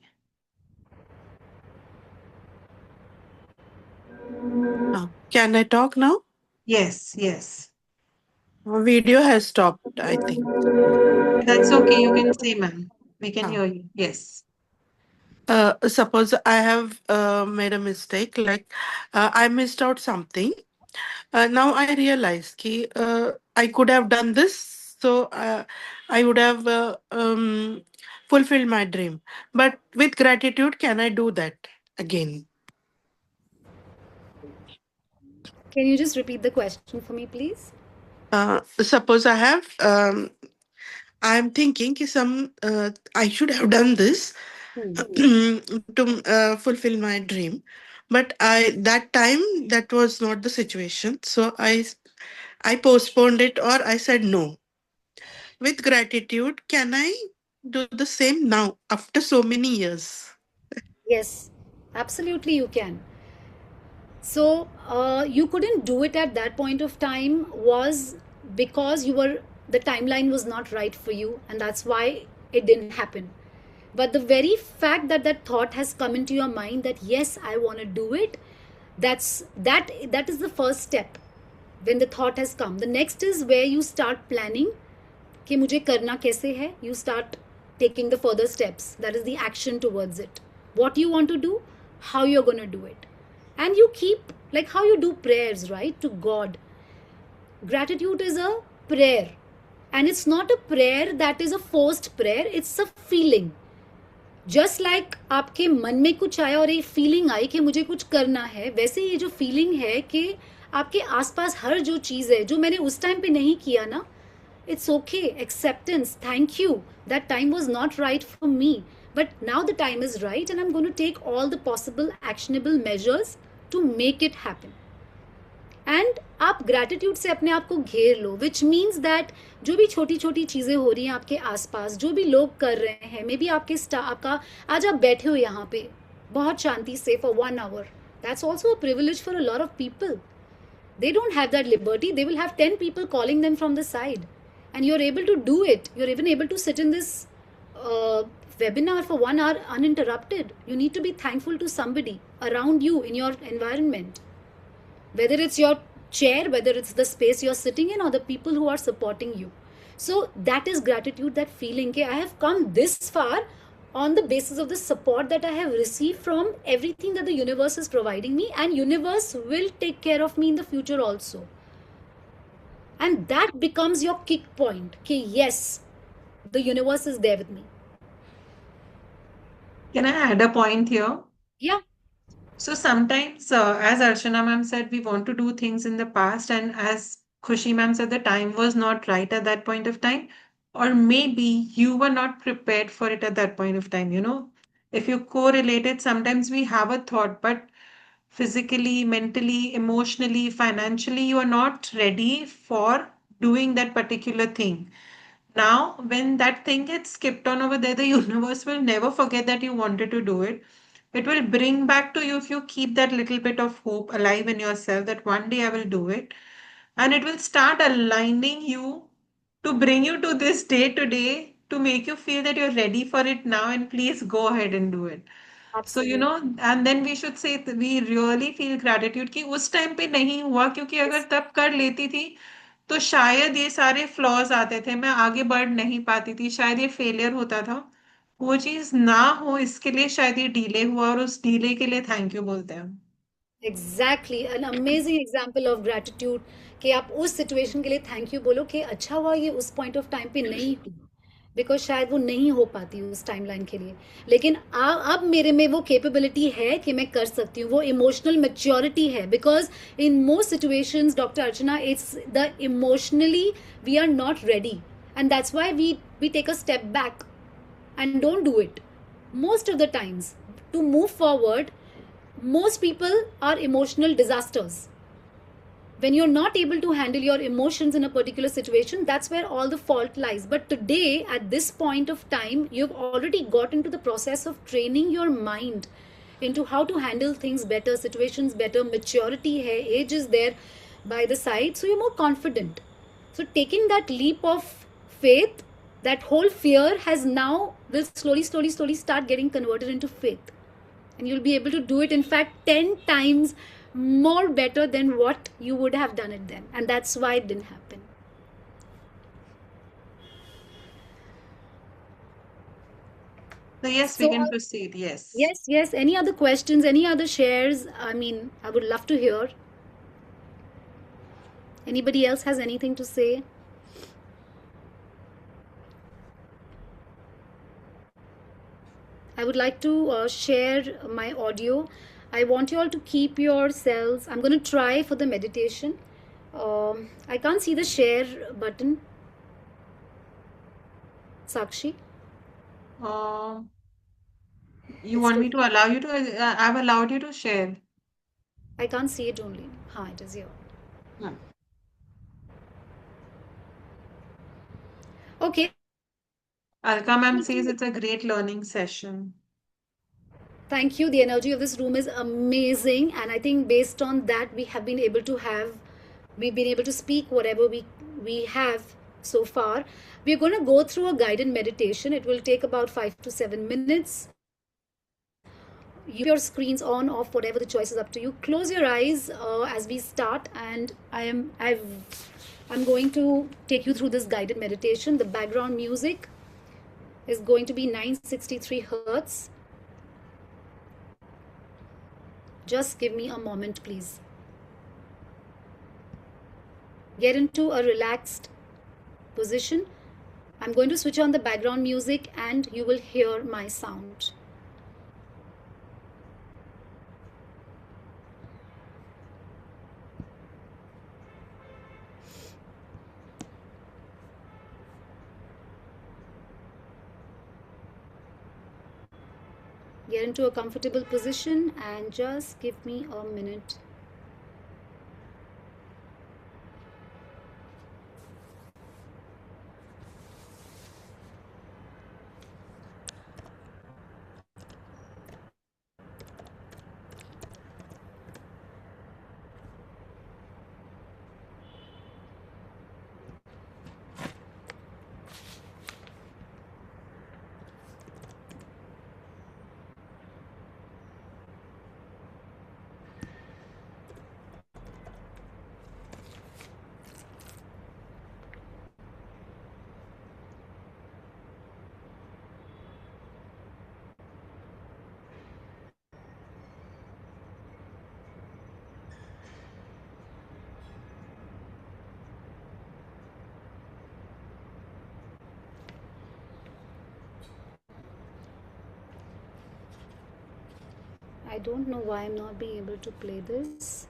Can I talk now? Yes, yes. Video has stopped, I think. That's okay. You can say, ma'am. We can Ah. hear you. Yes. Suppose I have made a mistake, like I missed out something. Now I realize ki, I could have done this, so I would have fulfilled my dream. But with gratitude, can I do that again? Can you just repeat the question for me, please? Suppose I'm thinking ki I should have done this to fulfill my dream, but that time that was not the situation, so I postponed it, or I said no. With gratitude, can I do the same now after so many years? Yes, absolutely you can. So you couldn't do it at that point of time was because the timeline was not right for you, and that's why it didn't happen. But the very fact that that thought has come into your mind that yes, I want to do it, that is the first step. When the thought has come, the next is where you start planning कि मुझे करना कैसे है. You start taking the further steps. That is the action towards it. What you want to do, how you're going to do it. And you keep, like how you do prayers, right, to God. Gratitude is a prayer. And it's not a prayer that is a forced prayer, it's a feeling. Just like आपके मन में कुछ आया और एक feeling आई कि मुझे कुछ करना है, वैसे ये जो फीलिंग है कि आपके आसपास हर जो चीज़ है जो मैंने उस टाइम पे नहीं किया ना, it's okay, acceptance, thank you, that time was not right for me, but now the time is right and I'm going to take all the possible actionable measures to make it happen. And आप gratitude से अपने आप को घेर लो, which means that जो भी छोटी छोटी चीज़ें हो रही हैं आपके आसपास, जो भी लोग कर रहे हैं, मे बी आपका आज आप बैठे हो यहाँ पे बहुत शांति से for 1 hour, that's also a privilege for a lot of people. They don't have that liberty. They will have 10 people calling them from the side. And you're able to do it. You're even able to sit in this webinar for 1 hour uninterrupted. You need to be thankful to somebody around you in your environment. Whether it's your chair, whether it's the space you're sitting in, or the people who are supporting you. So that is gratitude, that feeling that I have come this far on the basis of the support that I have received from everything that the universe is providing me, and universe will take care of me in the future also. And that becomes your kick point. Okay, yes, the universe is there with me. Can I add a point here? Yeah. So sometimes, as Archana ma'am said, we want to do things in the past, and as Khushi ma'am said, the time was not right at that point of time, or maybe you were not prepared for it at that point of time. If you correlate it, sometimes we have a thought, but physically, mentally, emotionally, financially, you are not ready for doing that particular thing. Now, when that thing gets skipped on over there, the universe will never forget that you wanted to do it. It will bring back to you if you keep that little bit of hope alive in yourself that one day I will do it. And it will start aligning you to bring you to this day today to make you feel that you're ready for it now and please go ahead and do it. So, Absolutely. and then we should say that we really feel gratitude कि उस time पे नहीं हुआ क्योंकि अगर तब कर लेती थी तो शायद ये सारे फ्लॉज आते थे, मैं आगे बढ़ नहीं पाती थी, शायद ये फेलियर होता था। वो चीज ना हो इसके लिए शायद ये डीले हुआ, और उस डीले के लिए थैंक यू बोलते हैं। Exactly an amazing example of gratitude कि आप उस सिचुएशन के लिए थैंक यू बोलो कि अच्छा हुआ ये उस पॉइंट ऑफ टाइम पे नहीं हुई, बिकॉज शायद वो नहीं हो पाती उस टाइमलाइन के लिए। लेकिन अब मेरे में वो कैपेबिलिटी है कि मैं कर सकती हूँ, वो इमोशनल मेच्योरिटी है, because in most situations doctor Archana it's the emotionally we are not ready, and that's why we take a step back and don't do it most of the times. To move forward, most people are emotional disasters. When you're not able to handle your emotions in a particular situation, that's where all the fault lies. But today, at this point of time, you've already got into the process of training your mind into how to handle things better, situations better, maturity hai, age is there by the side, so you're more confident. So taking that leap of faith, that whole fear has now will slowly start getting converted into faith, and you'll be able to do it in fact 10 times more better than what you would have done it then, and that's why it didn't happen. So yes, we So can proceed. Yes. yes, any other questions, any other shares? I mean, I would love to hear. Anybody else has anything to say? I would like to share my audio. I want you all to keep yourselves. I'm going to try for the meditation. I can't see the share button. Sakshi? Uh, you It's want me still, to allow you to? I've allowed you to share. I can't see it only. Ha, it is here. Hmm. Okay. Alka ma'am says it's a great learning session. Thank you. The energy of this room is amazing, and I think based on that, we've been able to speak whatever we have so far. We're going to go through a guided meditation. It will take about 5 to 7 minutes. You your screens on, off, whatever the choice is up to you. Close your eyes as we start, and I'm going to take you through this guided meditation. The background music is going to be 963 hertz. Just give me a moment, please. Get into a relaxed position. I'm going to switch on the background music and you will hear my sound. Get into a comfortable position and just give me a minute. I don't know why I'm not being able to play this.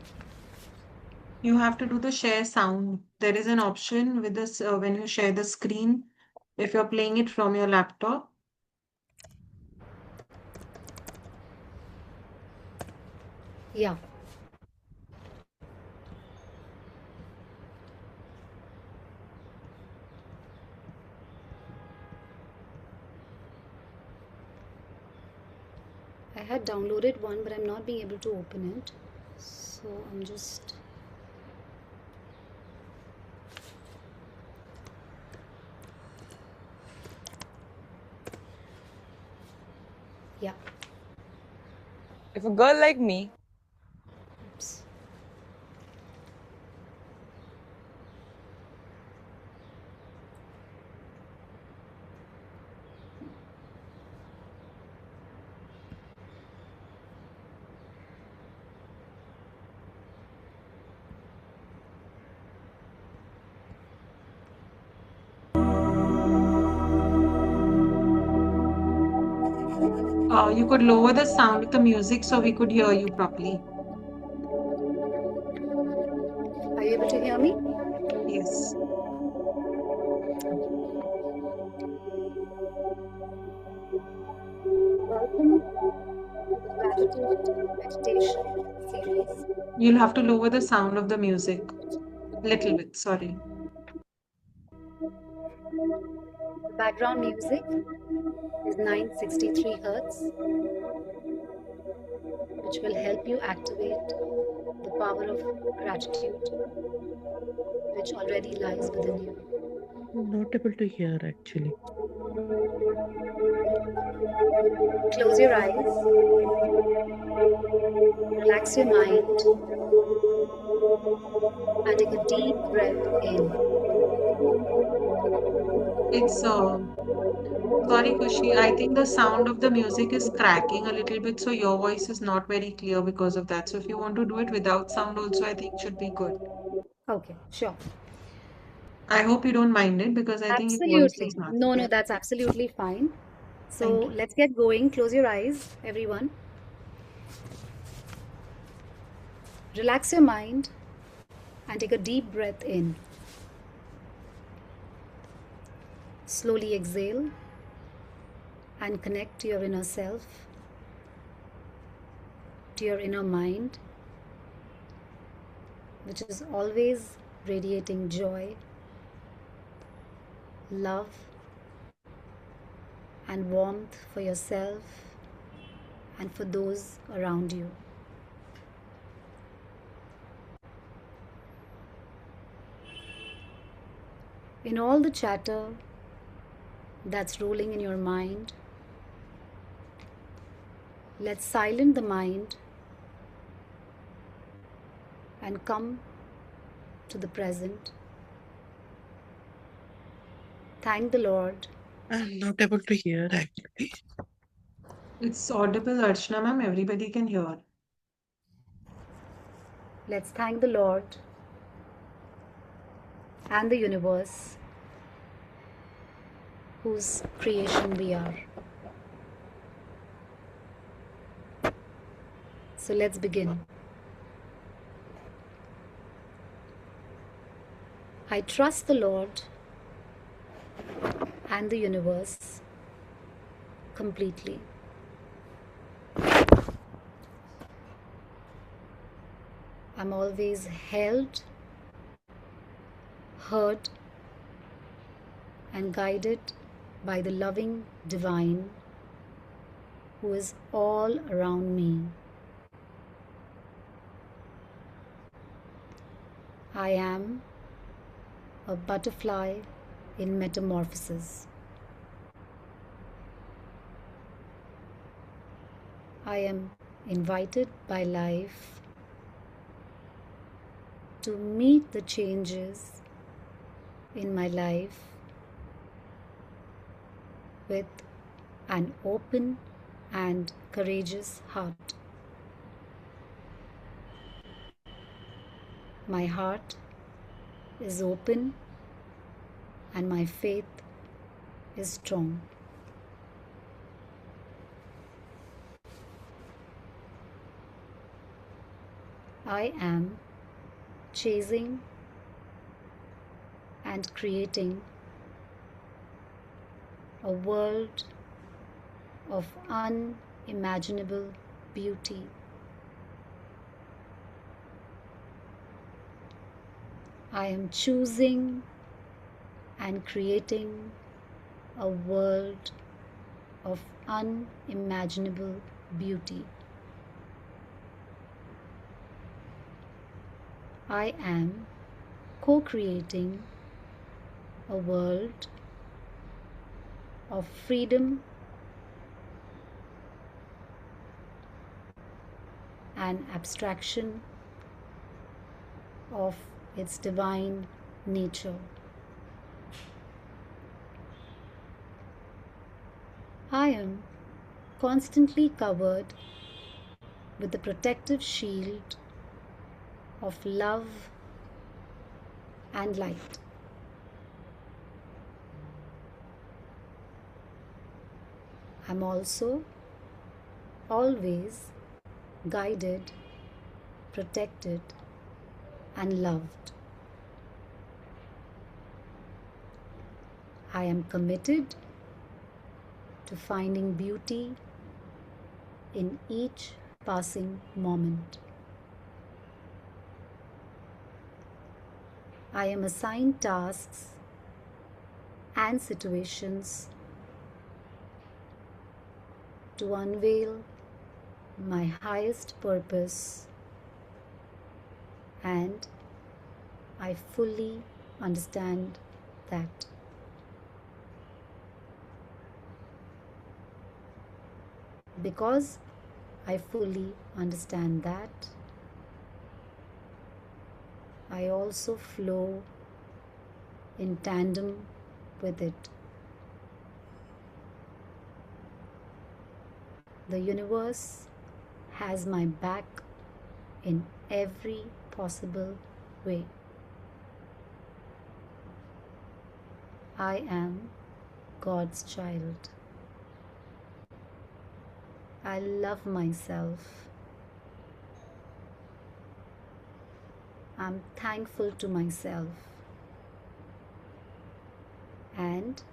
You have to do the share sound. There is an option with this when you share the screen, if you're playing it from your laptop. Yeah. I had downloaded one, but I'm not being able to open it. So I'm just. Yeah. If a girl like me Oops. You could lower the sound of the music so we could hear you properly. Are you able to hear me? Yes. Welcome to the Gratitude Meditation series. You'll have to lower the sound of the music. Little bit, sorry. The background music is 963 hertz, which will help you activate the power of gratitude, which already lies within you. Not able to hear actually. Close your eyes, relax your mind, and take a deep breath in. It's sorry, Kushi. I think the sound of the music is cracking a little bit, so your voice is not very clear because of that. So if you want to do it without sound also, I think should be good. Okay, sure. I hope you don't mind it because I think your voice Absolutely. is not No, clear. that's absolutely fine. So Thank you. let's get going. Close your eyes, everyone. Relax your mind and take a deep breath in. Slowly exhale and connect to your inner self, to your inner mind, which is always radiating joy, love, and warmth for yourself and for those around you. In all the chatter that's rolling in your mind, let's silence the mind and come to the present. Thank the Lord. I'm not able to hear actually. It's audible, Archana ma'am. Everybody can hear. Let's thank the Lord and the universe whose creation we are. So let's begin. I trust the Lord and the universe completely. I'm always held, heard, and guided by the loving divine who is all around me. I am a butterfly in metamorphosis. I am invited by life to meet the changes in my life with an open and courageous heart. My heart is open and my faith is strong. I am chasing and creating a world of unimaginable beauty. I am choosing and creating a world of unimaginable beauty. I am co-creating a world of freedom and abstraction of its divine nature. I am constantly covered with the protective shield of love and light. I'm also always guided, protected, and loved. I am committed to finding beauty in each passing moment. I am assigned tasks and situations to unveil my highest purpose, and I fully understand that. Because I fully understand that, I also flow in tandem with it. The universe has my back in every possible way. I am God's child. I love myself. I'm thankful to myself. And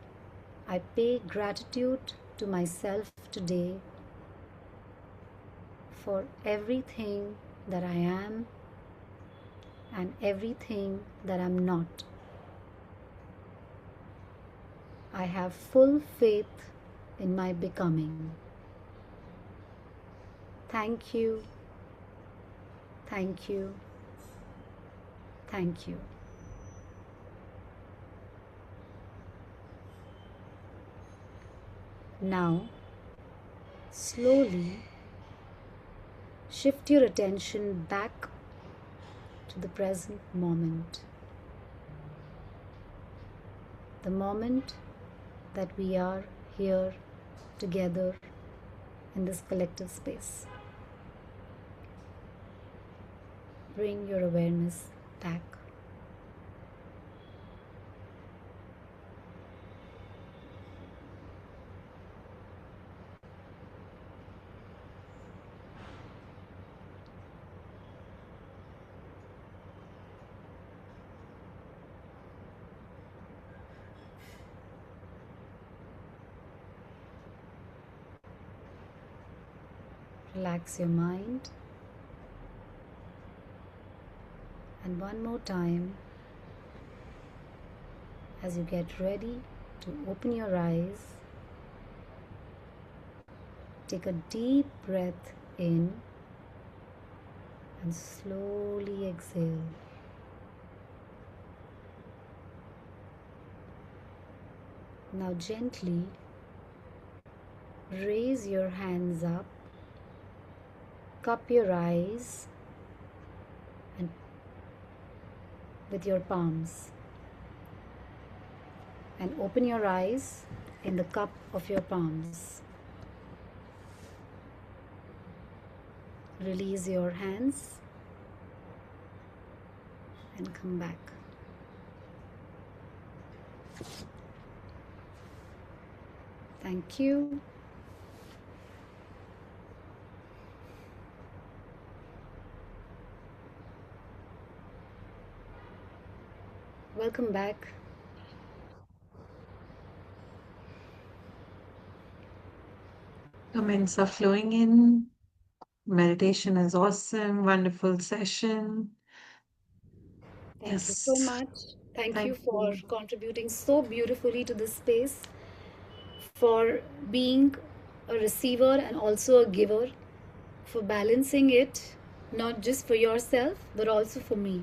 I pay gratitude to myself today for everything that I am and everything that I'm not. I have full faith in my becoming. Thank you, thank you, thank you. Now, slowly shift your attention back to the present moment. The moment that we are here together in this collective space. Bring your awareness back. Relax your mind. And one more time, as you get ready to open your eyes, take a deep breath in and slowly exhale. Now gently raise your hands up, cup your eyes and with your palms, and open your eyes in the cup of your palms. Release your hands and come back. Thank you. Welcome back. Comments are flowing in. Meditation is awesome. Wonderful session. Thank you so Yes. much. Thank you Thank for you. contributing so beautifully to this space, for being a receiver and also a giver, for balancing it, not just for yourself, but also for me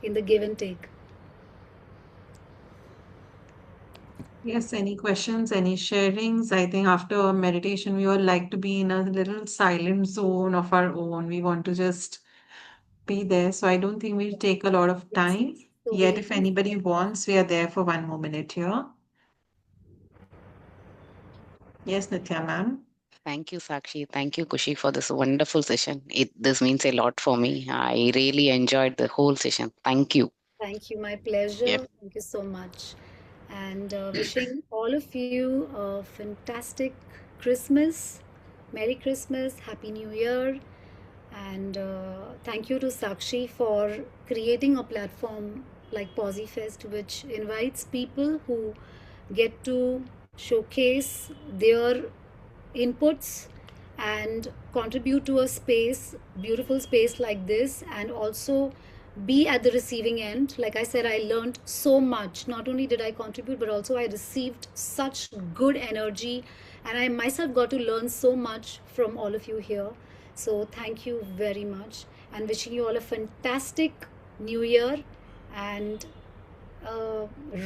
in the give and take. Yes, any questions, any sharings? I think after meditation, we all like to be in a little silent zone of our own. We want to just be there. So I don't think we'll take a lot of time. So Yet, we if anybody wants, we are there for 1 more minute here. Yes, Nitya ma'am. Thank you, Sakshi. Thank you, Kushi, for this wonderful session. This means a lot for me. I really enjoyed the whole session. Thank you. Thank you, my pleasure. Yep. Thank you so much. And wishing all of you a fantastic Christmas Merry Christmas, Happy New Year, and thank you to Sakshi for creating a platform like PosiFest, which invites people who get to showcase their inputs and contribute to a space, beautiful space like this, and also be at the receiving end. Like I said, I learned so much. Not only did I contribute, but also I received such good energy, and I myself got to learn so much from all of you here. So thank you very much, and wishing you all a fantastic new year and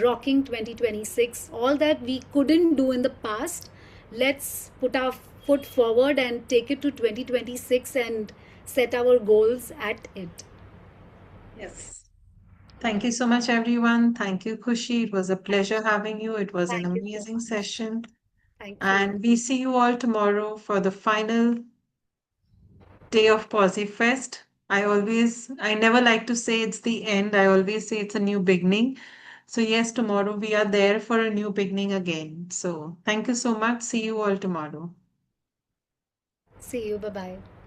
rocking 2026. All that we couldn't do in the past, let's put our foot forward and take it to 2026 and set our goals at it. Yes. Thank you so much, everyone. Thank you, Khushi. It was a pleasure having you. It was an Thank you so amazing much. session. Thank you. And we see you all tomorrow for the final day of PosiFest. I never like to say it's the end. I always say it's a new beginning. So yes, tomorrow we are there for a new beginning again. So thank you so much. See you all tomorrow. See you. Bye bye.